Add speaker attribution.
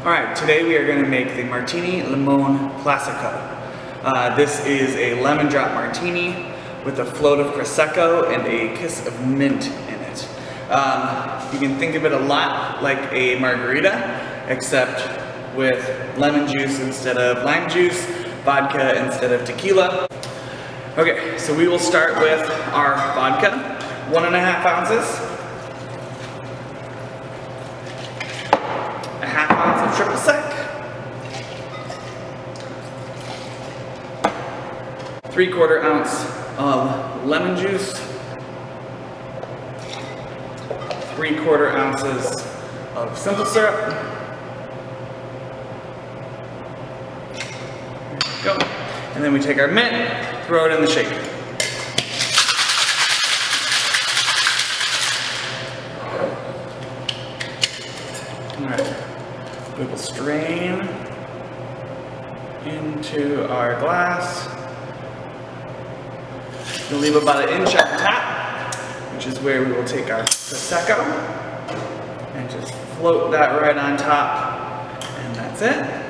Speaker 1: Alright, today we are going to make the Martini Lemon Classico. This is a lemon drop martini with a float of Prosecco and a kiss of mint in it. You can think of it a lot like a margarita, except with lemon juice instead of lime juice, vodka instead of tequila. Okay, so we will start with our vodka, 1.5 ounces. A half ounce of triple sec, 3/4 ounce of lemon juice, 3/4 ounces of simple syrup. Go. And then we take our mint, throw it in the shaker. Alright. We will strain into our glass. We'll leave about 1 inch on top, which is where we will take our Prosecco and just float that right on top, and that's it.